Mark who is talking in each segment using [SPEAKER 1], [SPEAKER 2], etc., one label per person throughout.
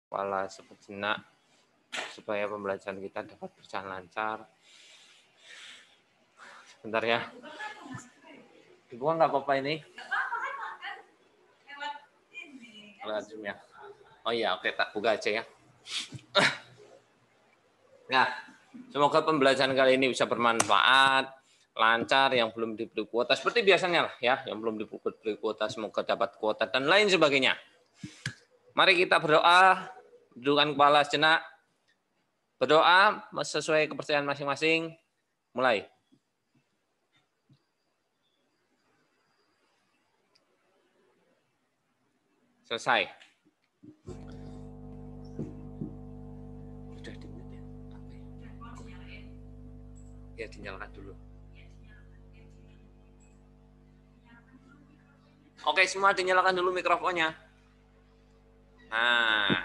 [SPEAKER 1] kepala sejenak supaya pembelajaran kita dapat berjalan lancar. Sebentar ya. Dibuang nggak apa-apa ini? Lewat Zoom ya. Oh iya, oke, tak buka aja ya. Nah, semoga pembelajaran kali ini bisa bermanfaat, lancar, yang belum diberi kuota seperti biasanya lah ya, yang belum diberi kuota semoga dapat kuota dan lain sebagainya. Mari kita berdoa, dudukkan kepala sejenak, berdoa sesuai kepercayaan masing-masing. Mulai. Selesai. Sudah dimute ya? Ya dinyalakan dulu. Oke, semua dinyalakan dulu mikrofonnya. Nah,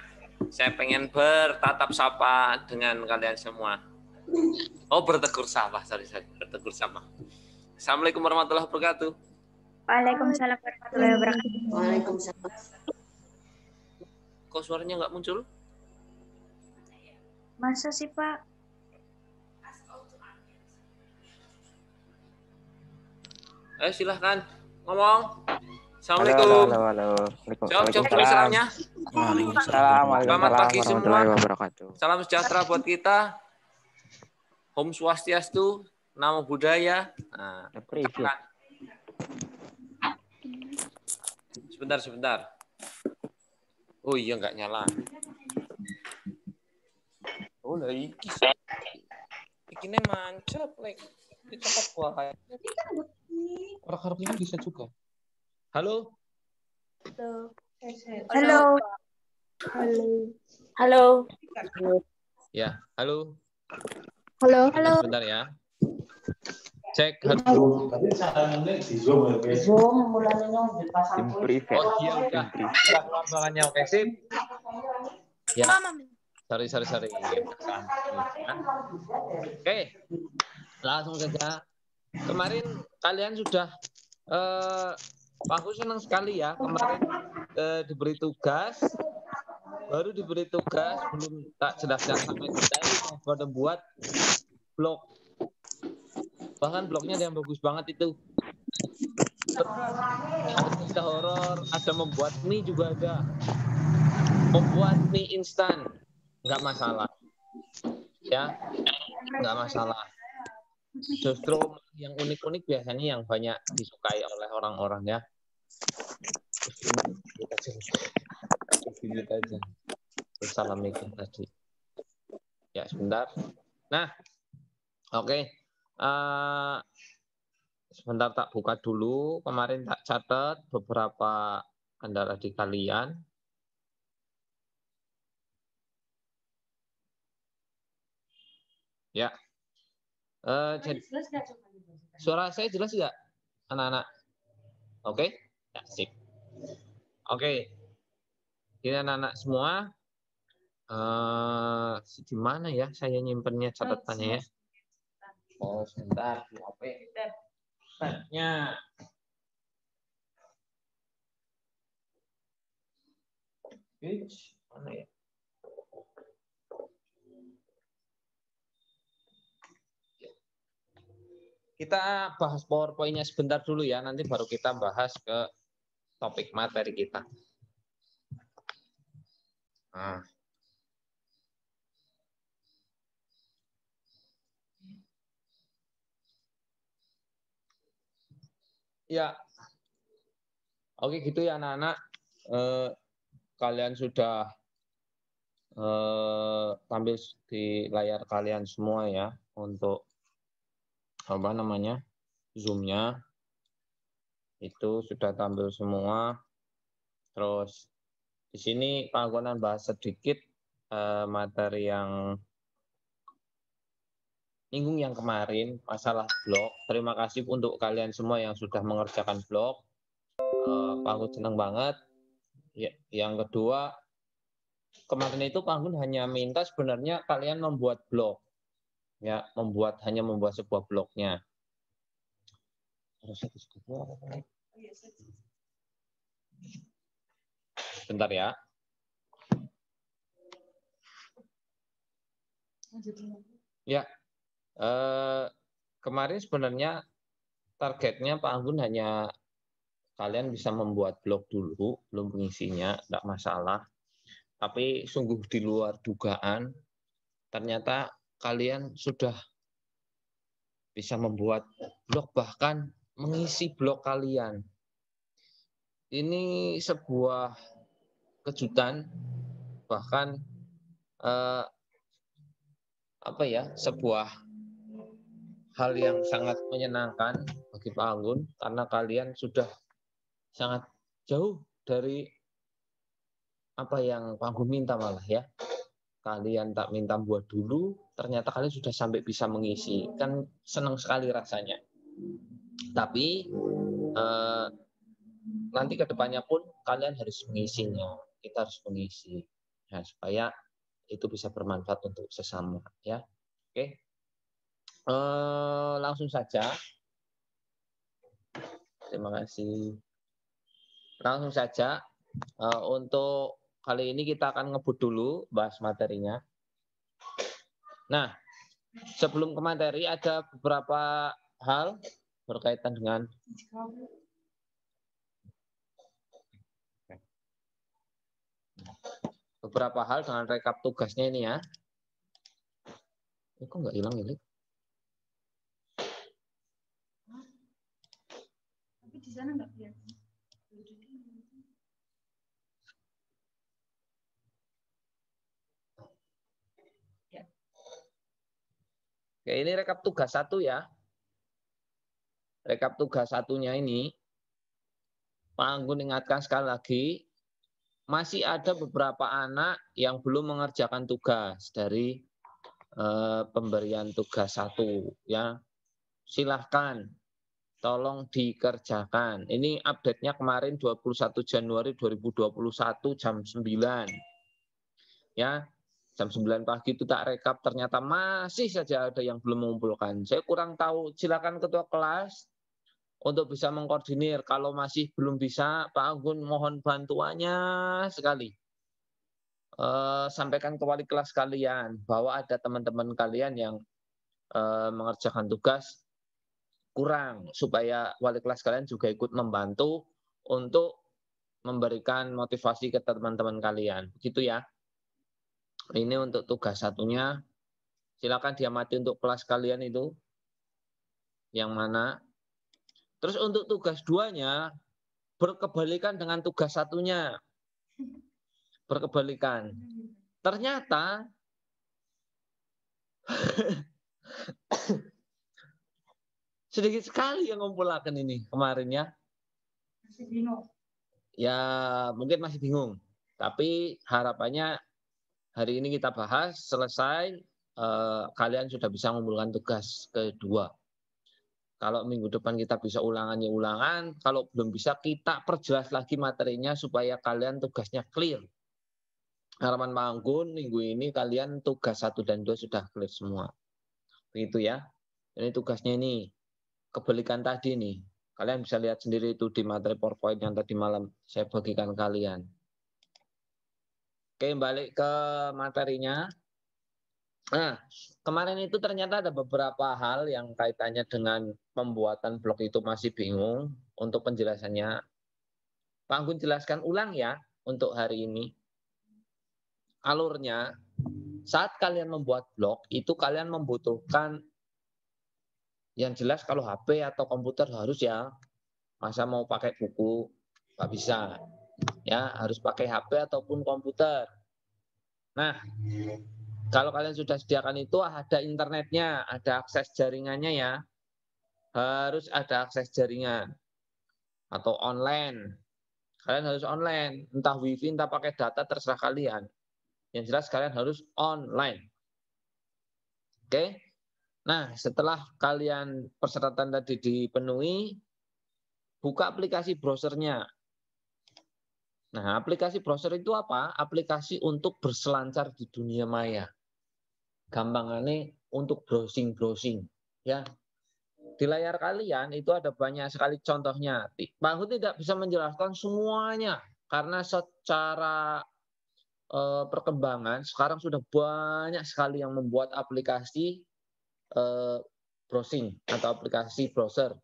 [SPEAKER 1] saya pengen bertatap sapa dengan kalian semua. Oh, bertegur sapa, sorry, bertegur sapa. Assalamualaikum warahmatullahi wabarakatuh.
[SPEAKER 2] Waalaikumsalam warahmatullahi wabarakatuh.
[SPEAKER 3] Waalaikumsalam.
[SPEAKER 1] Kok suaranya nggak muncul?
[SPEAKER 2] Masa sih, Pak?
[SPEAKER 1] Silahkan ngomong. Assalamualaikum.
[SPEAKER 4] Halo.
[SPEAKER 1] Jawab salamnya.
[SPEAKER 4] Waalaikumsalam.
[SPEAKER 1] Selamat pagi semua.
[SPEAKER 4] Wabarakatuh.
[SPEAKER 1] Salam sejahtera buat kita. Om Swastiastu, Namo Buddhaya. Nah, sebentar. Oh iya, nggak nyala. Oh lah iki. Ikine mancap lek. Dicopot wae. Orang ini bisa juga. Halo.
[SPEAKER 2] Halo.
[SPEAKER 1] Ya, halo.
[SPEAKER 2] Halo.
[SPEAKER 1] Sebentar ya. Cek. Halo.
[SPEAKER 4] Private.
[SPEAKER 1] Oh iya udah. Keluar suaranya, oke sip. Ya. Sorry. Oke. Langsung saja. Kemarin kalian sudah aku senang sekali ya kemarin diberi tugas, baru diberi tugas belum tak jelaskan sampai detail pada buat blog, bahkan blognya yang bagus banget itu, ada cerita horor, ada membuat mie juga ada, membuat mie instan, nggak masalah ya, nggak masalah. Justru yang unik-unik biasanya yang banyak disukai oleh orang-orang ya. Kita aja. Assalamualaikum tadi. Ya sebentar. Nah, oke. Sebentar tak buka dulu. Kemarin tak catat beberapa kendala di kalian. Ya. Suara saya jelas nggak, anak-anak? Oke, ya, sip. Oke, ini anak-anak semua. Di mana ya saya nyimpennya catatannya ya? Oh, sebentar di HP. Tabnya. Mana ya? Kita bahas PowerPoint-nya sebentar dulu ya, nanti baru kita bahas ke topik materi kita. Nah. Ya, oke gitu ya anak-anak. Kalian sudah tampil di layar kalian semua ya untuk apa namanya Zoom-nya itu sudah tampil semua. Terus di sini Pak Anggonan bahas sedikit materi yang minggu yang kemarin masalah blog. Terima kasih untuk kalian semua yang sudah mengerjakan blog. Pak Anggun senang banget. Ya, yang kedua, kemarin itu Pak Anggun hanya minta sebenarnya kalian membuat blog. Ya, hanya membuat sebuah blognya. Bentar ya. Ya, kemarin sebenarnya targetnya Pak Anggun hanya kalian bisa membuat blog dulu, belum mengisinya, tidak masalah. Tapi sungguh di luar dugaan, ternyata kalian sudah bisa membuat blog, bahkan mengisi blog kalian. Ini sebuah kejutan, bahkan sebuah hal yang sangat menyenangkan bagi Pak Anggun, karena kalian sudah sangat jauh dari apa yang Pak Anggun minta malah ya. Kalian tak minta buat dulu, ternyata kalian sudah sampai bisa mengisi. Kan senang sekali rasanya. Tapi nanti ke depannya pun kalian harus mengisinya. Kita harus mengisi. Ya, supaya itu bisa bermanfaat untuk sesama. Ya, oke. Langsung saja. Terima kasih. Langsung saja. Untuk kali ini kita akan ngebut dulu bahas materinya. Nah, sebelum ke materi ada beberapa hal berkaitan dengan dengan rekap tugasnya ini ya. Ini kok nggak hilang ini?
[SPEAKER 2] Tapi di sana nggak kelihatan.
[SPEAKER 1] Oke, ini rekap tugas 1 ya. Rekap tugas 1-nya ini, Pak Anggun ingatkan sekali lagi, masih ada beberapa anak yang belum mengerjakan tugas dari pemberian tugas 1 ya. Silahkan tolong dikerjakan. Ini update-nya kemarin 21 Januari 2021 jam 9. Ya, jam 9 pagi itu tak rekap, ternyata masih saja ada yang belum mengumpulkan. Saya kurang tahu, silakan ketua kelas untuk bisa mengkoordinir. Kalau masih belum bisa, Pak Anggun mohon bantuannya sekali. Sampaikan ke wali kelas kalian bahwa ada teman-teman kalian yang mengerjakan tugas kurang, supaya wali kelas kalian juga ikut membantu untuk memberikan motivasi ke teman-teman kalian. Begitu ya. Ini untuk tugas 1-nya. Silakan diamati untuk kelas kalian itu yang mana. Terus untuk tugas 2-nya berkebalikan dengan tugas 1-nya. Berkebalikan. Ternyata sedikit sekali yang ngumpulakan ini kemarin ya.
[SPEAKER 2] Masih bingung.
[SPEAKER 1] Ya mungkin masih bingung. Tapi harapannya hari ini kita bahas, selesai, kalian sudah bisa mengumpulkan tugas kedua. Kalau minggu depan kita bisa ulangannya ulangan, kalau belum bisa kita perjelas lagi materinya supaya kalian tugasnya clear. Harapan Pak Anggun minggu ini kalian tugas 1 dan 2 sudah clear semua. Begitu ya. Ini tugasnya ini. Kebalikan tadi nih. Kalian bisa lihat sendiri itu di materi PowerPoint yang tadi malam saya bagikan kalian. Oke, balik ke materinya. Nah, kemarin itu ternyata ada beberapa hal yang kaitannya dengan pembuatan blog itu masih bingung. Untuk penjelasannya, Pak Anggun jelaskan ulang ya untuk hari ini. Alurnya, saat kalian membuat blog, itu kalian membutuhkan yang jelas kalau HP atau komputer harus ya. Masa mau pakai buku, nggak bisa. Ya, harus pakai HP ataupun komputer. Nah, kalau kalian sudah sediakan itu ada internetnya, ada akses jaringannya ya. Harus ada akses jaringan. Atau online. Kalian harus online. Entah wifi, entah pakai data, terserah kalian. Yang jelas kalian harus online. Oke? Nah, setelah kalian persyaratan tadi dipenuhi, buka aplikasi browsernya. Nah, aplikasi browser itu apa? Aplikasi untuk berselancar di dunia maya. Gampangannya untuk browsing-browsing. Ya. Di layar kalian itu ada banyak sekali contohnya. Pak Anggun tidak bisa menjelaskan semuanya karena secara perkembangan, sekarang sudah banyak sekali yang membuat aplikasi browsing atau aplikasi browser.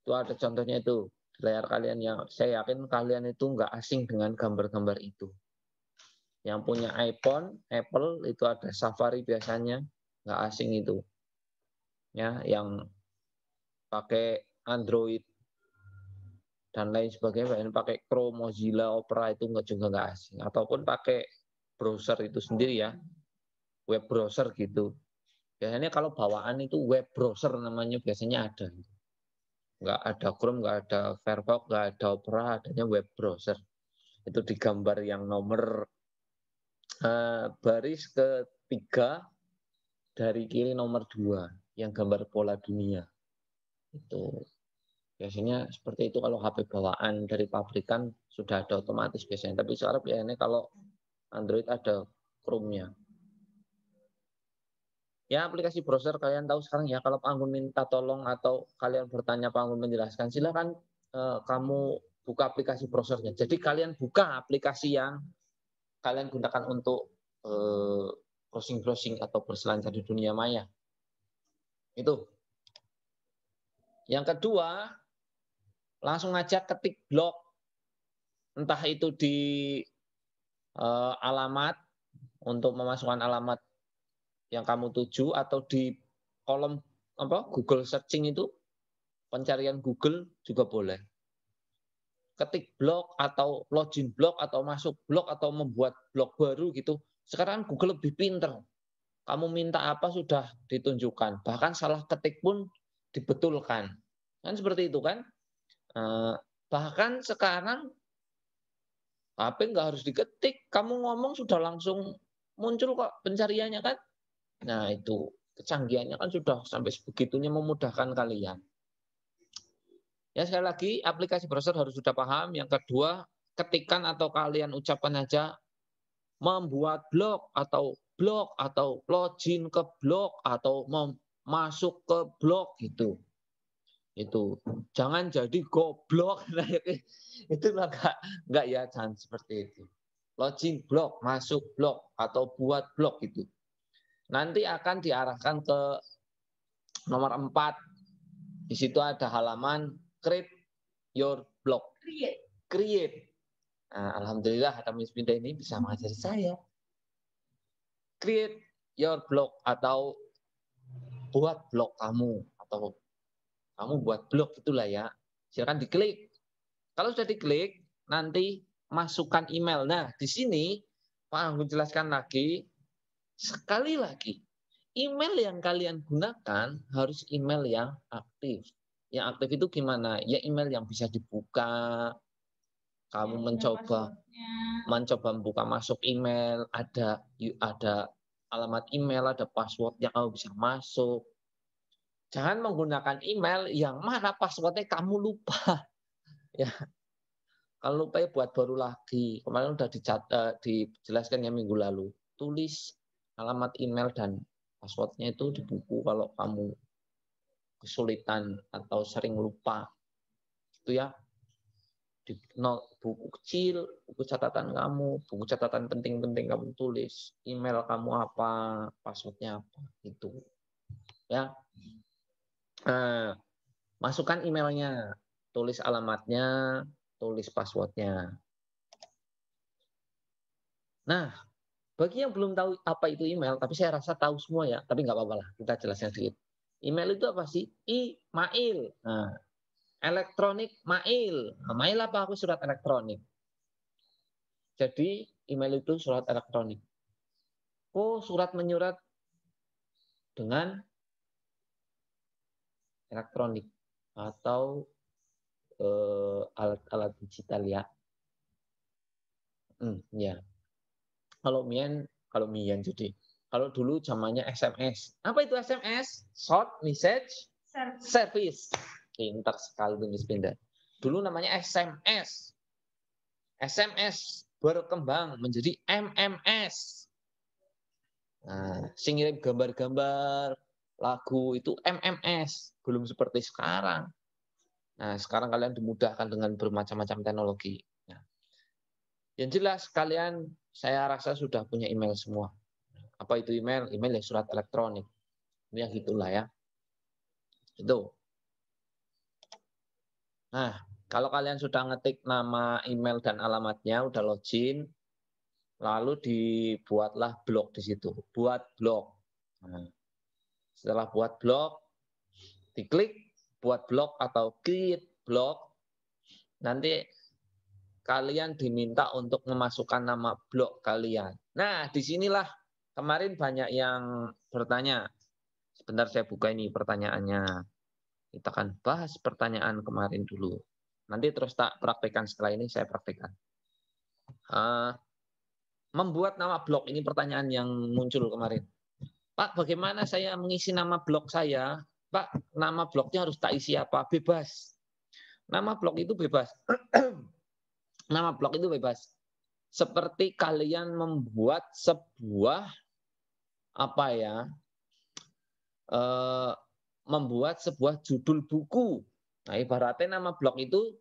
[SPEAKER 1] Itu ada contohnya itu di layar kalian, yang saya yakin kalian itu nggak asing dengan gambar-gambar itu. Yang punya iPhone, Apple itu ada Safari biasanya, nggak asing itu. Ya, yang pakai Android dan lain sebagainya, pakai Chrome, Mozilla, Opera itu nggak asing. Ataupun pakai browser itu sendiri ya, web browser gitu. Biasanya kalau bawaan itu web browser namanya biasanya ada. Nggak ada Chrome, nggak ada Firefox, nggak ada Opera, adanya web browser. Itu di gambar yang nomor baris ketiga dari kiri nomor 2, yang gambar pola dunia. Itu biasanya seperti itu kalau HP bawaan dari pabrikan sudah ada otomatis biasanya. Tapi sekarang biasanya kalau Android ada Chrome-nya. Ya, aplikasi browser kalian tahu sekarang ya. Kalau Pak Anggun minta tolong atau kalian bertanya Pak Anggun menjelaskan, silakan kamu buka aplikasi browsernya. Jadi kalian buka aplikasi yang kalian gunakan untuk browsing-browsing atau berselancar di dunia maya. Itu. Yang kedua, langsung aja ketik blog. Entah itu di alamat, untuk memasukkan alamat yang kamu tuju, atau di kolom Google searching itu, pencarian Google juga boleh. Ketik blog atau login blog atau masuk blog atau membuat blog baru gitu. Sekarang Google lebih pinter. Kamu minta apa sudah ditunjukkan. Bahkan salah ketik pun dibetulkan. Kan seperti itu kan. Bahkan sekarang HP nggak harus diketik. Kamu ngomong sudah langsung muncul kok pencariannya kan. Nah itu kecanggihannya kan sudah sampai sebegitunya memudahkan kalian. Ya sekali lagi aplikasi browser harus sudah paham. Yang kedua, ketikan atau kalian ucapkan aja membuat blog atau login ke blog atau masuk ke blog gitu. Itu jangan jadi goblok. Itu enggak ya, jangan seperti itu. Login blog, masuk blog atau buat blog itu. Nanti akan diarahkan ke nomor 4. Di situ ada halaman create your blog. Create. Nah, alhamdulillah ada Miss Pinda ini bisa mengajari saya. Create your blog atau buat blog kamu, atau kamu buat blog itulah ya. Silakan diklik. Kalau sudah diklik, nanti masukkan email. Nah, di sini Pak Anggun jelaskan lagi, sekali lagi, email yang kalian gunakan harus email yang aktif. Yang aktif itu gimana? Ya email yang bisa dibuka. Kamu mencoba membuka masuk email, ada alamat email, ada password yang kamu bisa masuk. Jangan menggunakan email yang mana passwordnya kamu lupa. Ya, kalau lupa ya buat baru lagi. Kemarin udah dijelaskan ya minggu lalu. Tulis alamat email dan passwordnya itu di buku kalau kamu kesulitan atau sering lupa. Itu ya. Di buku kecil, buku catatan kamu, buku catatan penting-penting kamu tulis. Email kamu apa, passwordnya apa, itu. Ya. Nah, masukkan emailnya, tulis alamatnya, tulis passwordnya. Nah, bagi yang belum tahu apa itu email, tapi saya rasa tahu semua ya, tapi nggak apa-apa lah, kita jelaskan sedikit. Email itu apa sih? Mail. Nah, elektronik mail. Nah, mail apa? Aku surat elektronik. Jadi email itu surat elektronik. Oh, surat menyurat dengan elektronik atau alat-alat digital ya. Ya. Kalau Mian jadi. Kalau dulu zamannya SMS. Apa itu SMS? Short Message Service. Pintar sekali Miss Pindah. Dulu namanya SMS. SMS berkembang menjadi MMS. Nah, sing ngirim gambar-gambar, lagu itu MMS. Belum seperti sekarang. Nah, sekarang kalian dimudahkan dengan bermacam-macam teknologi. Nah, yang jelas kalian saya rasa sudah punya email semua. Apa itu email? Email ya surat elektronik. Ya gitulah ya. Itu. Nah, kalau kalian sudah ngetik nama, email, dan alamatnya, udah login, lalu dibuatlah blog di situ. Buat blog. Nah, setelah buat blog, diklik buat blog atau create blog, nanti kalian diminta untuk memasukkan nama blog kalian. Nah, disinilah kemarin banyak yang bertanya. Sebentar saya buka ini pertanyaannya. Kita akan bahas pertanyaan kemarin dulu. Nanti terus tak praktekkan, setelah ini saya praktekkan. Membuat nama blog, ini pertanyaan yang muncul kemarin. Pak, bagaimana saya mengisi nama blog saya? Pak, nama blognya harus tak isi apa? Bebas. Nama blog itu bebas. Nama blog itu bebas. Seperti kalian membuat sebuah membuat sebuah judul buku. Nah, ibaratnya nama blog itu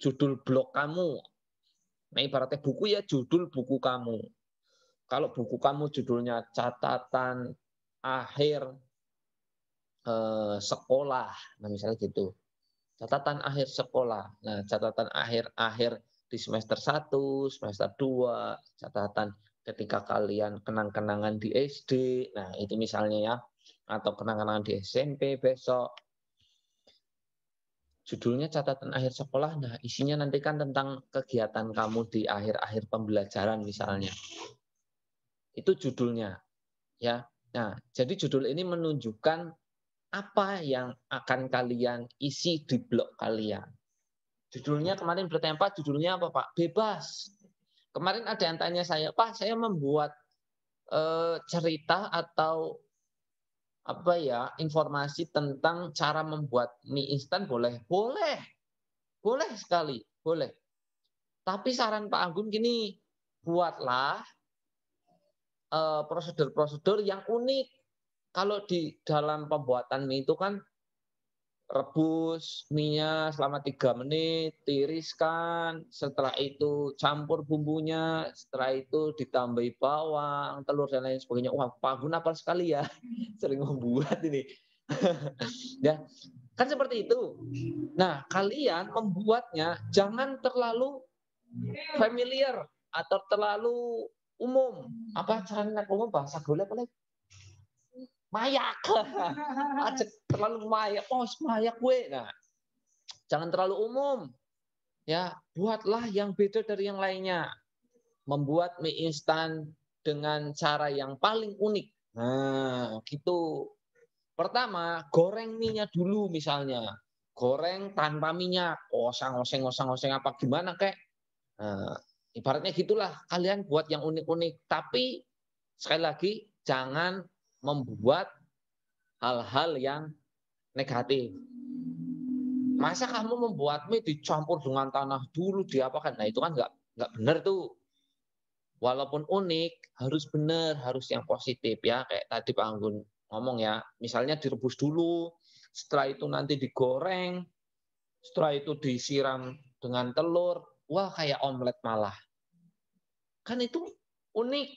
[SPEAKER 1] judul blog kamu. Nah, ibaratnya buku ya judul buku kamu. Kalau buku kamu judulnya catatan akhir sekolah, nah misalnya gitu. Catatan akhir sekolah. Nah, catatan akhir di semester 1, semester 2, catatan ketika kalian kenang-kenangan di SD. Nah, itu misalnya ya. Atau kenang-kenangan di SMP besok. Judulnya catatan akhir sekolah. Nah, isinya nanti kan tentang kegiatan kamu di akhir-akhir pembelajaran misalnya. Itu judulnya, ya. Nah, jadi judul ini menunjukkan apa yang akan kalian isi di blog kalian. Judulnya kemarin bertanya, Pak, judulnya apa, Pak? Bebas. Kemarin ada yang tanya saya, Pak, saya membuat cerita atau informasi tentang cara membuat mie instan boleh? Boleh. Boleh sekali, boleh. Tapi saran Pak Agun gini, buatlah prosedur-prosedur yang unik. Kalau di dalam pembuatan mie itu kan rebus mie-nya selama 3 menit, tiriskan, setelah itu campur bumbunya, setelah itu ditambahi bawang, telur, dan lain sebagainya. Wah, Pak Agun hafal sekali ya, sering membuat ini. Ya, kan seperti itu. Nah, kalian membuatnya jangan terlalu familiar atau terlalu umum. Apa caranya umum bahasa gaul apa lagi? Mayak. Aja terlalu mayak. Oh, mayak gue. Nah, jangan terlalu umum. Ya, buatlah yang beda dari yang lainnya. Membuat mie instan dengan cara yang paling unik. Nah, gitu. Pertama, goreng mie-nya dulu misalnya. Goreng tanpa minyak. Oseng apa gimana kek. Nah, ibaratnya gitulah. Kalian buat yang unik-unik. Tapi sekali lagi, jangan membuat hal-hal yang negatif. Masa kamu membuat mie dicampur dengan tanah dulu diapakan? Nah, itu kan nggak benar tuh. Walaupun unik, harus benar, harus yang positif ya. Kayak tadi Pak Anggun ngomong ya, misalnya direbus dulu, setelah itu nanti digoreng, setelah itu disiram dengan telur, wah kayak omelet malah. Kan itu unik,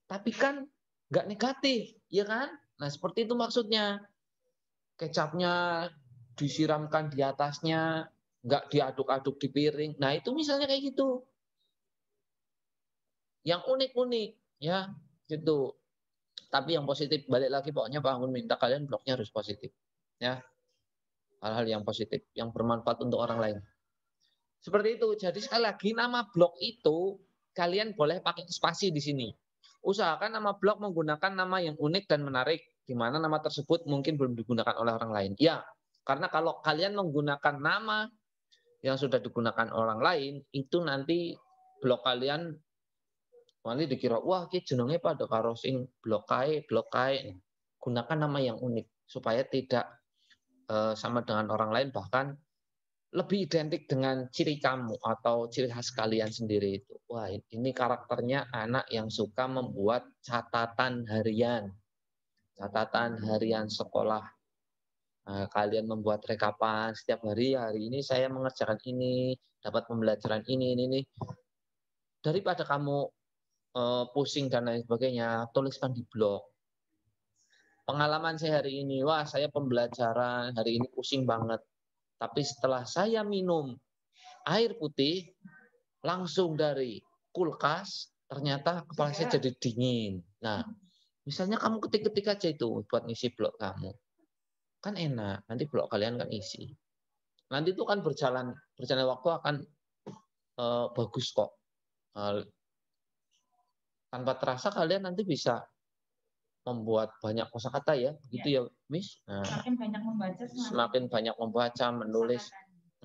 [SPEAKER 1] tapi kan nggak negatif, ya kan? Nah, seperti itu maksudnya. Kecapnya disiramkan di atasnya, nggak diaduk-aduk di piring. Nah, itu misalnya kayak gitu. Yang unik-unik, ya, gitu. Tapi yang positif, balik lagi pokoknya Pak Anggun minta kalian blognya harus positif. Ya, hal-hal yang positif, yang bermanfaat untuk orang lain. Seperti itu. Jadi sekali lagi nama blog itu kalian boleh pakai spasi di sini. Usahakan nama blog menggunakan nama yang unik dan menarik, di mana nama tersebut mungkin belum digunakan oleh orang lain. Ya, karena kalau kalian menggunakan nama yang sudah digunakan orang lain, itu nanti blog kalian nanti dikira, wah ki jenenge pada karo sing blog kae. Gunakan nama yang unik supaya tidak sama dengan orang lain, bahkan lebih identik dengan ciri kamu atau ciri khas kalian sendiri itu. Wah, ini karakternya anak yang suka membuat catatan harian sekolah. Nah, kalian membuat rekapan setiap hari ini saya mengerjakan ini, dapat pembelajaran ini. Daripada kamu pusing dan lain sebagainya, tuliskan di blog. Pengalaman saya hari ini, wah saya pembelajaran hari ini pusing banget. Tapi setelah saya minum air putih, langsung dari kulkas, ternyata kepala saya jadi dingin. Nah, misalnya kamu ketik-ketik aja itu buat ngisi blog kamu. Kan enak, nanti blog kalian kan isi. Nanti itu kan berjalan waktu akan bagus kok. Tanpa terasa kalian nanti bisa membuat banyak kosakata ya, begitu ya, Miss. Nah, semakin banyak membaca, menulis.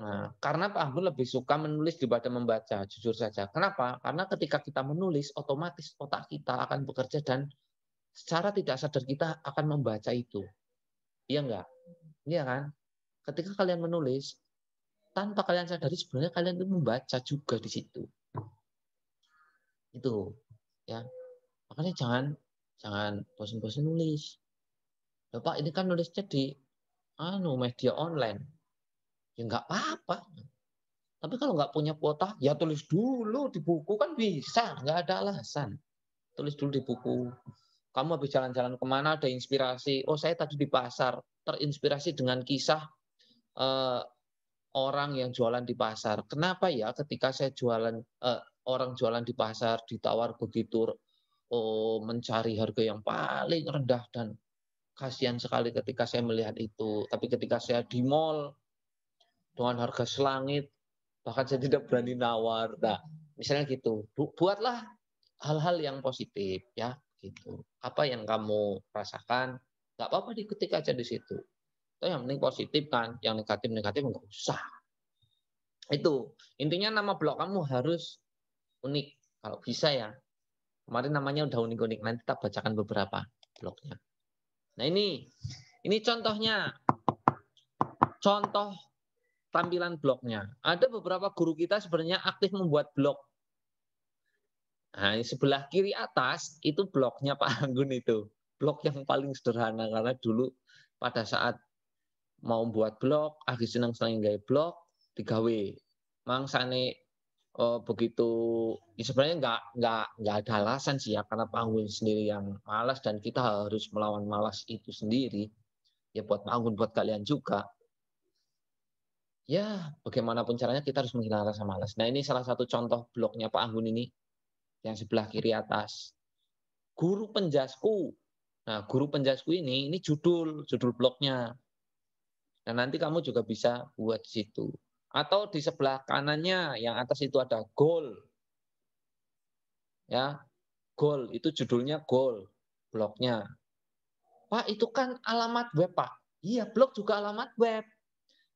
[SPEAKER 1] Nah, karena Pak Anggun lebih suka menulis daripada membaca, jujur saja. Kenapa? Karena ketika kita menulis, otomatis otak kita akan bekerja dan secara tidak sadar kita akan membaca itu. Iya enggak? Iya kan? Ketika kalian menulis, tanpa kalian sadari sebenarnya kalian itu membaca juga di situ. Itu, ya. Makanya jangan bosan-bosan nulis. Bapak ini kan nulisnya di media online. Ya nggak apa-apa. Tapi kalau nggak punya kuota, ya tulis dulu di buku kan bisa. Nggak ada alasan. Tulis dulu di buku. Kamu habis jalan-jalan kemana ada inspirasi. Oh saya tadi di pasar. Terinspirasi dengan kisah orang yang jualan di pasar. Kenapa ya ketika saya orang jualan di pasar ditawar begitu mencari harga yang paling rendah dan kasihan sekali ketika saya melihat itu. Tapi ketika saya di mall dengan harga selangit, bahkan saya tidak berani nawar. Nah, misalnya gitu. Buatlah hal-hal yang positif ya, gitu. Apa yang kamu rasakan, nggak apa-apa diketik aja di situ. Itu yang penting positif kan, yang negatif-negatif nggak usah. Itu intinya nama blog kamu harus unik kalau bisa ya. Kemarin namanya udah unik-unik, nanti kita bacakan beberapa blognya. Nah ini contohnya, contoh tampilan blognya. Ada beberapa guru kita sebenarnya aktif membuat blog. Nah, sebelah kiri atas itu blognya Pak Anggun itu. Blog yang paling sederhana karena dulu pada saat mau buat blog, seneng-seneng gawe blog, digawe. Mangsane begitu sebenarnya nggak ada alasan sih ya karena Pak Anggun sendiri yang malas dan kita harus melawan malas itu sendiri. Ya buat Pak Anggun, buat kalian juga. Ya, bagaimanapun caranya kita harus menghilangkan rasa malas. Nah, ini salah satu contoh blognya Pak Anggun ini yang sebelah kiri atas. Guru Penjasku. Nah, Guru Penjasku ini judul blognya. Dan nanti kamu juga bisa buat di situ. Atau di sebelah kanannya yang atas itu ada goal. Ya, goal itu judulnya goal blognya. Pak, itu kan alamat web, Pak. Iya, blog juga alamat web.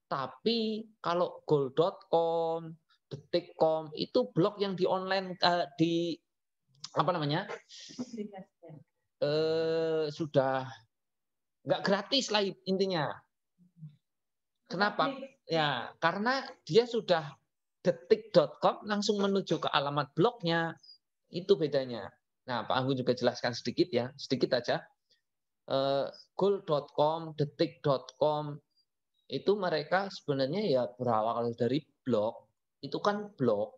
[SPEAKER 1] Tapi kalau goal.com, detik.com itu blog yang di online di apa namanya? Sudah nggak gratis lah intinya. Kenapa? Ya, karena dia sudah detik.com langsung menuju ke alamat blognya. Itu bedanya. Nah, Pak Anggun juga jelaskan sedikit ya, sedikit aja. Goal.com, detik.com itu mereka sebenarnya ya berawal dari blog. Itu kan blog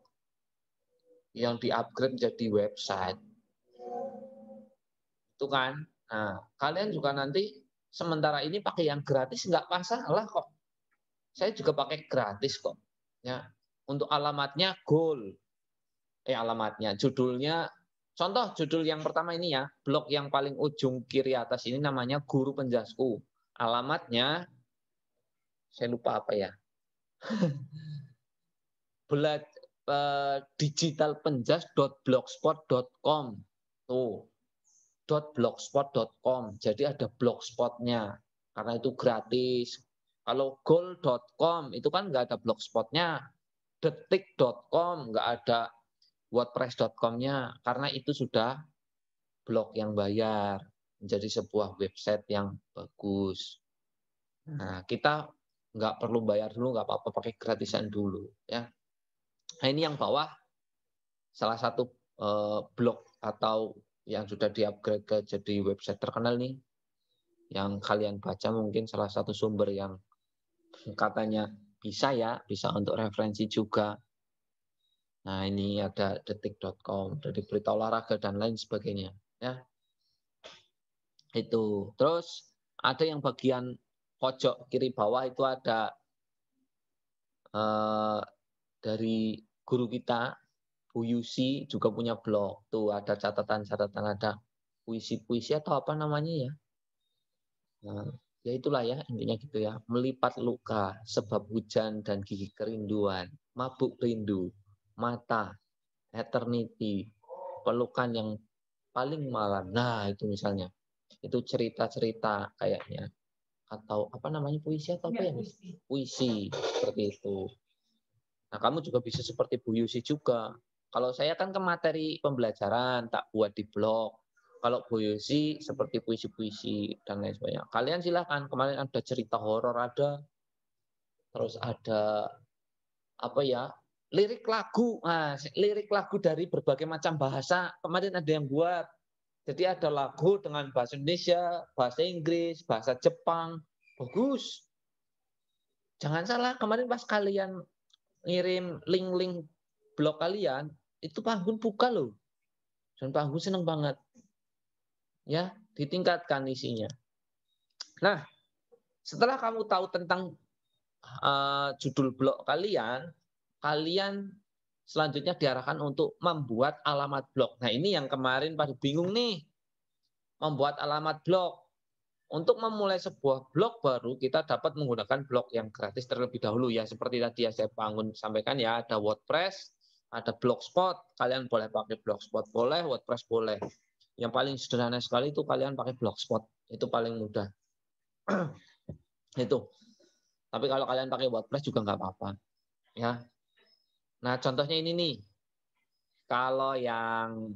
[SPEAKER 1] yang di-upgrade menjadi website. Itu kan. Nah, kalian juga nanti sementara ini pakai yang gratis nggak masalah kok. Saya juga pakai gratis kok. Ya. Untuk alamatnya goal. Alamatnya, judulnya, contoh judul yang pertama ini ya, blog yang paling ujung kiri atas ini namanya Guru Penjasku. Alamatnya, saya lupa apa ya. digitalpenjas.blogspot.com. Tuh, .blogspot.com. Jadi ada blogspotnya. Karena itu gratis. Kalau goal.com itu kan nggak ada blogspotnya. Detik.com nggak ada wordpress.com-nya. Karena itu sudah blog yang bayar. Menjadi sebuah website yang bagus. Nah, kita nggak perlu bayar dulu, nggak apa-apa, pakai gratisan dulu. Ya. Nah, ini yang bawah salah satu blog atau yang sudah di-upgrade ke jadi website terkenal nih. Yang kalian baca mungkin salah satu sumber yang katanya bisa ya, bisa untuk referensi juga. Nah, ini ada detik.com, dari berita olahraga dan lain sebagainya, ya. Itu. Terus ada yang bagian pojok kiri bawah itu ada dari guru kita, Bu Yusi juga punya blog. Tuh ada catatan-catatan, ada puisi-puisi atau apa namanya ya. Nah, ya itulah ya intinya gitu ya. Melipat luka sebab hujan dan gigi kerinduan, mabuk rindu, mata, eternity, pelukan yang paling malam. Nah, itu misalnya. Itu cerita-cerita kayaknya. Atau apa namanya, puisi atau apa ya? Puisi, seperti itu. Nah, kamu juga bisa seperti Bu Yusi juga. Kalau saya kan ke materi pembelajaran, tak buat di blog. Kalau Bu Yusi seperti puisi-puisi dan lain sebagainya. Kalian silahkan, kemarin ada cerita horor ada, terus ada apa ya, lirik lagu. Nah, lirik lagu dari berbagai macam bahasa. Kemarin ada yang buat. Jadi ada lagu dengan bahasa Indonesia, bahasa Inggris, bahasa Jepang. Bagus. Jangan salah, kemarin pas kalian ngirim link-link blog kalian, itu Pak Anggun buka loh. Dan Pak Anggun seneng banget. Ya, ditingkatkan isinya. Nah, setelah kamu tahu tentang judul blog kalian, kalian selanjutnya diarahkan untuk membuat alamat blog. Nah, ini yang kemarin pada bingung nih. Membuat alamat blog. Untuk memulai sebuah blog baru, kita dapat menggunakan blog yang gratis terlebih dahulu ya. Seperti tadi ya saya bangun sampaikan ya, ada WordPress, ada Blogspot. Kalian boleh pakai Blogspot, boleh, WordPress boleh. Yang paling sederhana sekali itu kalian pakai Blogspot. Itu paling mudah. Itu. Tapi kalau kalian pakai WordPress juga nggak apa-apa. Ya. Nah, contohnya ini nih. Kalau yang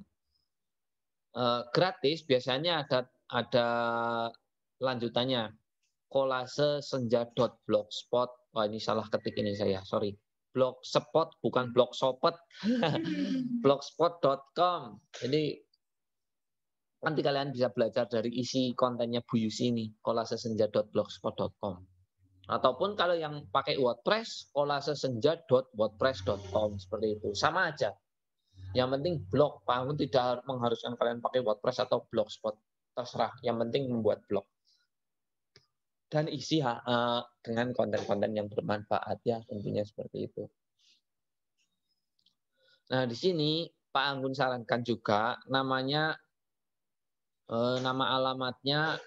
[SPEAKER 1] gratis biasanya ada lanjutannya. Kolasesenja.blogspot. Wah, ini salah ketik ini saya, sorry. Blogspot bukan blogspot. Blogspot.com. Jadi nanti kalian bisa belajar dari isi kontennya Bu Yusi ini, kolasesenja.blogspot.com. Ataupun kalau yang pakai WordPress, kolasesenja.wordpress.com, seperti itu. Sama aja. Yang penting blog, Pak Anggun tidak mengharuskan kalian pakai WordPress atau Blogspot. Terserah, yang penting membuat blog. Dan isi dengan konten-konten yang bermanfaat ya, tentunya seperti itu. Nah, di sini Pak Anggun sarankan juga namanya nama alamatnya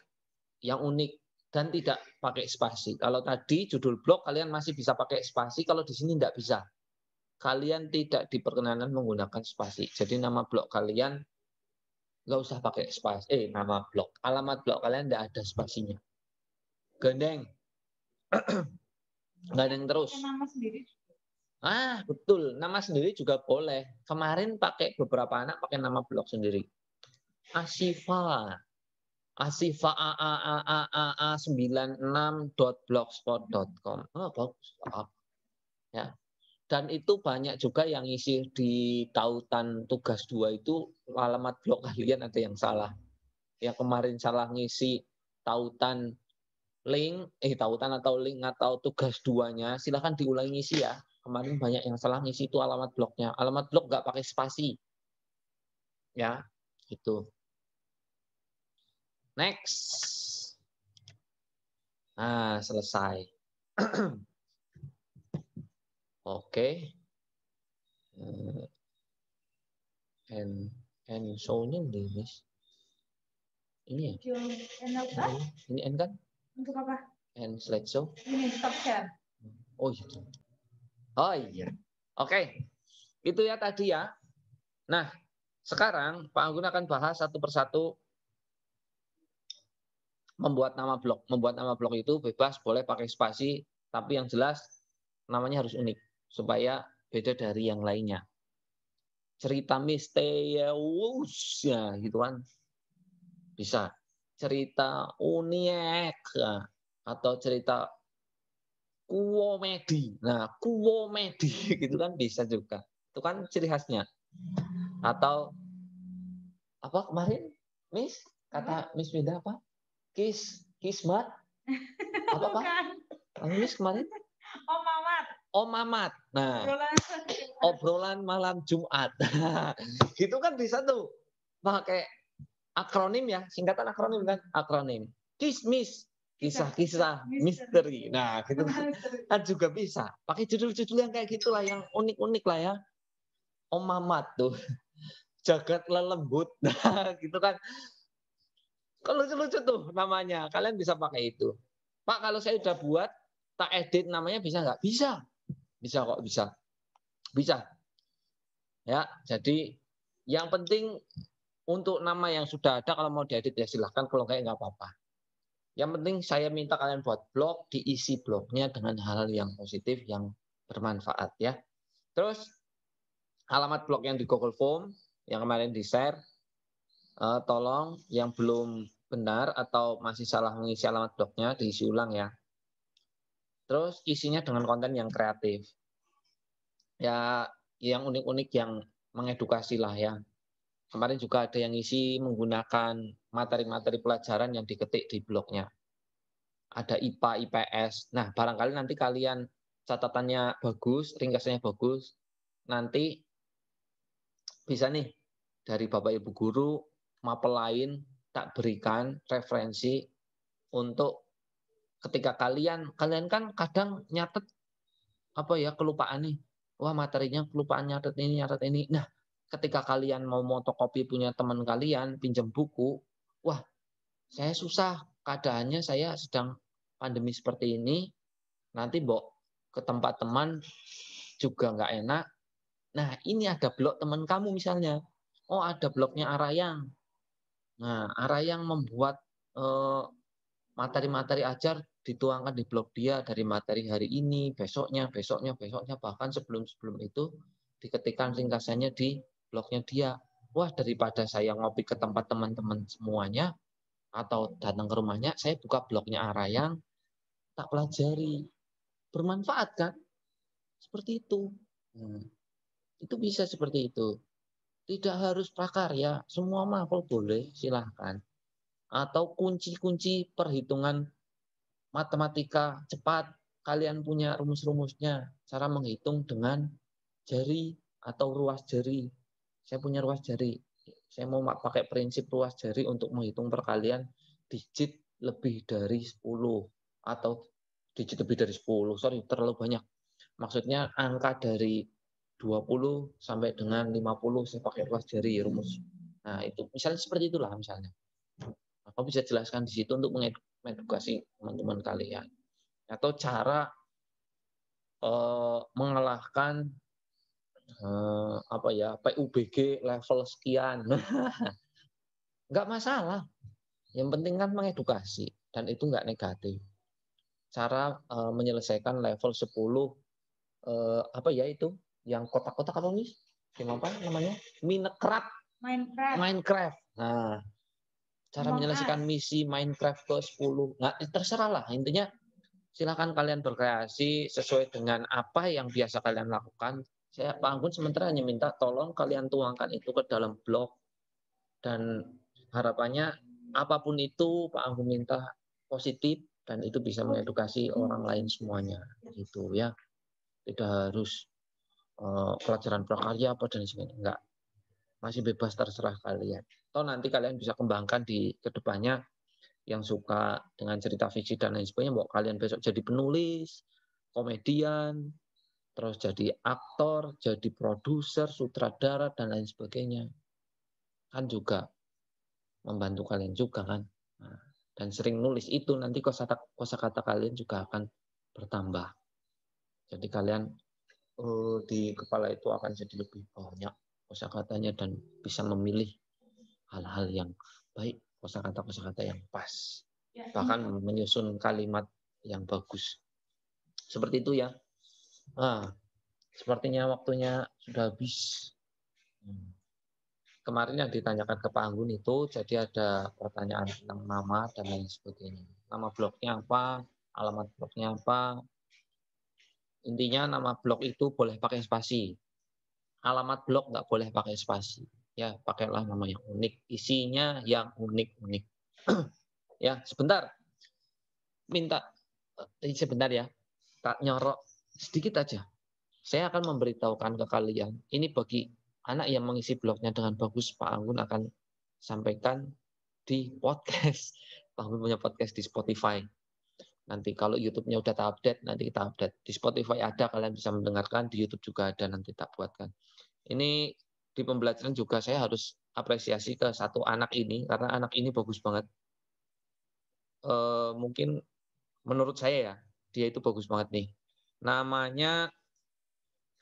[SPEAKER 1] yang unik dan tidak pakai spasi. Kalau tadi judul blog kalian masih bisa pakai spasi, kalau di sini tidak bisa. Kalian tidak diperkenankan menggunakan spasi. Jadi nama blog kalian nggak usah pakai spasi. Nama blog, alamat blog kalian tidak ada spasinya. Gandeng. Gandeng terus.
[SPEAKER 2] Nama sendiri.
[SPEAKER 1] Betul. Nama sendiri juga boleh. Kemarin pakai beberapa anak pakai nama blog sendiri. Asifa. Asifa aa96.blogspot.com. Bagus. Ya. Dan itu banyak juga yang isi di tautan tugas 2 itu alamat blog kalian ada yang salah. Yang kemarin salah ngisi tautan link, tautan atau link atau tugas 2-nya, silahkan diulangi ngisi ya. Kemarin banyak yang salah ngisi itu alamat blognya. Alamat blog nggak pakai spasi. Ya, gitu. Next. Nah, selesai. Oke. And show-nya di ini ya? Ini N kan?
[SPEAKER 2] Untuk apa?
[SPEAKER 1] And slideshow.
[SPEAKER 2] Ini stop share.
[SPEAKER 1] Oh iya. Oke. Itu ya tadi ya. Nah, sekarang Pak Anggun akan bahas satu persatu membuat nama blog. Membuat nama blog itu bebas, boleh pakai spasi, tapi yang jelas namanya harus unik supaya beda dari yang lainnya. Cerita misterius ya gitu kan. Bisa. Cerita unik ya. Atau cerita komedi. Nah, komedi gitu kan bisa juga. Itu kan ciri khasnya. Atau apa kemarin Miss kata Miss Mida apa? Kismat? Apa? Miss kemarin?
[SPEAKER 2] Om Mamat.
[SPEAKER 1] Om Mamat. Nah, obrolan malam Jumat. Gitu kan bisa tuh pakai akronim ya, singkatan akronim kan, akronim. Kismis, kisah-kisah misteri. Nah, gitu kan juga bisa. Pakai judul-judul yang kayak gitulah, yang unik-unik lah ya. Om Mamat tuh, jagat lelembut. Nah, gitu kan. Kalau lucu-lucu tuh namanya, kalian bisa pakai itu. Pak, kalau saya udah buat, tak edit namanya bisa nggak? Bisa. Bisa kok, bisa. Bisa. Ya, jadi yang penting untuk nama yang sudah ada, kalau mau diedit ya silahkan, kalau kayak nggak apa-apa. Yang penting saya minta kalian buat blog, diisi blognya dengan hal yang positif, yang bermanfaat ya. Terus alamat blog yang di Google Form yang kemarin di-share, tolong yang belum benar atau masih salah mengisi alamat blognya diisi ulang ya. Terus isinya dengan konten yang kreatif. Ya, yang unik-unik, yang mengedukasi lah ya. Kemarin juga ada yang isi menggunakan materi-materi pelajaran yang diketik di blognya. Ada IPA, IPS. Nah, barangkali nanti kalian catatannya bagus, ringkasannya bagus, nanti bisa nih dari Bapak Ibu Guru, mapel lain tak berikan referensi untuk ketika kalian kan kadang nyatet apa ya, kelupaan nih. Wah, materinya kelupaan nyatet ini. Nah, ketika kalian mau motokopi punya teman kalian, pinjam buku, wah, saya susah, keadaannya saya sedang pandemi seperti ini, nanti ke tempat teman juga nggak enak. Nah, ini ada blog teman kamu misalnya. Oh, ada blognya Arayang. Nah, Arayang membuat materi-materi ajar dituangkan di blog dia dari materi hari ini, besoknya, bahkan sebelum itu diketikkan ringkasannya di blognya dia. Wah, daripada saya ngopi ke tempat teman-teman semuanya atau datang ke rumahnya, saya buka blognya Arayang, tak pelajari. Bermanfaat kan? Seperti itu. Itu bisa seperti itu. Tidak harus prakarya, semua mapel boleh, silahkan. Atau kunci-kunci perhitungan matematika cepat, kalian punya rumus-rumusnya, cara menghitung dengan jari atau ruas jari. Saya punya ruas jari. Saya mau pakai prinsip ruas jari untuk menghitung perkalian digit lebih dari 10 atau digit lebih dari 10. Sorry, terlalu banyak. Maksudnya angka dari 20 sampai dengan 50 saya pakai ruas jari rumus. Nah, itu misalnya seperti itulah misalnya. Aku bisa jelaskan di situ untuk mengedukasi teman-teman kalian. Atau cara mengalahkan PUBG level sekian. Nggak masalah. Yang penting kan mengedukasi dan itu nggak negatif. Cara menyelesaikan level 10 itu yang kotak-kotak apa nih? Apa namanya? Minecraft. Nah, cara menyelesaikan misi Minecraft ke 10. Nah, terserah lah. Intinya silakan kalian berkreasi sesuai dengan apa yang biasa kalian lakukan. Saya Pak Anggun sementara hanya minta tolong kalian tuangkan itu ke dalam blog. Dan harapannya apapun itu Pak Anggun minta positif dan itu bisa mengedukasi orang lain semuanya. Gitu ya. Tidak harus pelajaran prakarya apa dan sebagainya. Enggak. Masih bebas, terserah kalian. Atau nanti kalian bisa kembangkan di kedepannya yang suka dengan cerita fiksi dan lain sebagainya, bahwa kalian besok jadi penulis, komedian, terus jadi aktor, jadi produser, sutradara, dan lain sebagainya. Kan juga membantu kalian juga kan. Nah, dan sering nulis itu nanti kosakata kalian juga akan bertambah. Jadi kalian di kepala itu akan jadi lebih banyak kosakatanya dan bisa memilih hal-hal yang baik, kosakata yang pas. Bahkan menyusun kalimat yang bagus. Seperti itu ya. Nah, sepertinya waktunya sudah habis. Kemarin yang ditanyakan ke Pak Anggun itu, jadi ada pertanyaan tentang nama dan lain sebagainya. Nama blognya apa, alamat blognya apa. Intinya nama blog itu boleh pakai spasi. Alamat blog nggak boleh pakai spasi. Ya, pakailah nama yang unik. Isinya yang unik-unik. Ya, sebentar. Minta sebentar ya. Tak nyorok sedikit aja. Saya akan memberitahukan ke kalian, ini bagi anak yang mengisi blognya dengan bagus, Pak Anggun akan sampaikan di podcast. Pak Anggun punya podcast di Spotify. Nanti kalau YouTube-nya udah tak update, nanti kita update. Di Spotify ada, kalian bisa mendengarkan, di YouTube juga ada, nanti tak buatkan. Ini di pembelajaran juga saya harus apresiasi ke satu anak ini, karena anak ini bagus banget. Mungkin menurut saya ya, dia itu bagus banget nih. Namanya,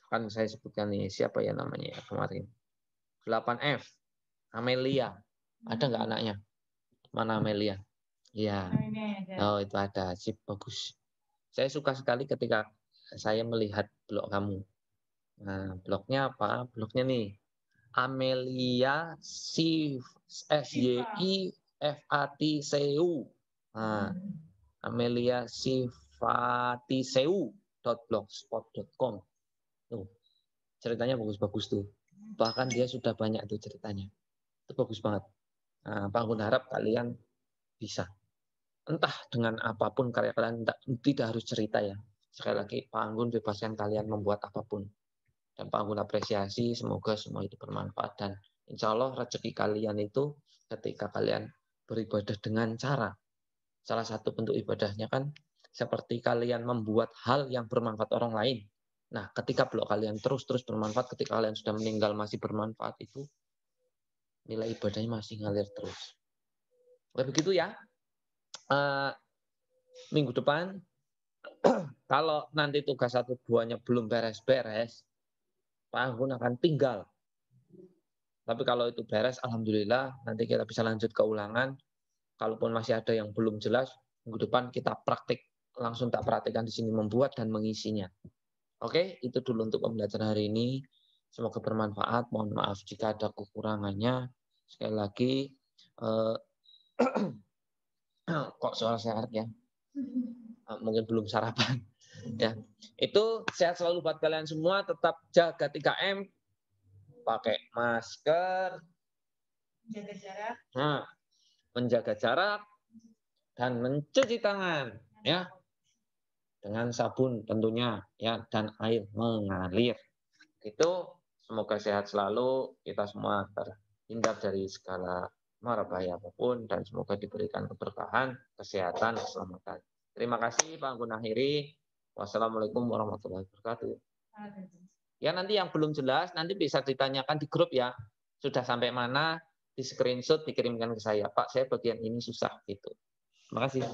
[SPEAKER 1] kan saya sebutkan nih, siapa ya namanya ya kemarin? 8F, Amelia. Ada nggak anaknya? Mana Amelia? Iya. Oh, itu ada. Sip, bagus. Saya suka sekali ketika saya melihat blog kamu. Nah, blognya apa? Blognya nih, Amelia Syifatiseu. Nah, Amelia Syifatiseu.blogspot.com. Tuh, ceritanya bagus-bagus tuh. Bahkan dia sudah banyak tuh ceritanya. Itu bagus banget. Nah, Pak Anggun harap kalian bisa. Entah dengan apapun karya kalian, tidak harus cerita ya. Sekali lagi, Pak Anggun bebaskan kalian membuat apapun. Dan Pak Anggun apresiasi, semoga semua itu bermanfaat. Dan insya Allah rezeki kalian itu ketika kalian beribadah dengan cara. Salah satu bentuk ibadahnya kan seperti kalian membuat hal yang bermanfaat orang lain. Nah, ketika blog kalian terus-terus bermanfaat, ketika kalian sudah meninggal masih bermanfaat, itu nilai ibadahnya masih ngalir terus. Oke, begitu ya. Minggu depan, kalau nanti tugas 1-2-nya belum beres-beres, Pak Anggun akan tinggal. Tapi kalau itu beres, alhamdulillah, nanti kita bisa lanjut ke ulangan. Kalaupun masih ada yang belum jelas, minggu depan kita praktik, langsung tak praktikkan di sini membuat dan mengisinya. Oke, itu dulu untuk pembelajaran hari ini. Semoga bermanfaat. Mohon maaf jika ada kekurangannya. Sekali lagi, kok suara saya ya? Mungkin belum sarapan. Ya, itu sehat selalu buat kalian semua. Tetap jaga 3M, pakai masker,
[SPEAKER 2] Jaga jarak.
[SPEAKER 1] nah, menjaga jarak, dan mencuci tangan, ya, dengan sabun tentunya, ya, dan air mengalir. Itu semoga sehat selalu, kita semua terhindar dari segala mara bahaya apapun, dan semoga diberikan keberkahan, kesehatan, keselamatan. Terima kasih Pak Anggun akhiri. Wassalamualaikum warahmatullahi wabarakatuh. Ya, nanti yang belum jelas nanti bisa ditanyakan di grup ya. Sudah sampai mana, di screenshot dikirimkan ke saya. Pak, saya bagian ini susah gitu. Terima kasih.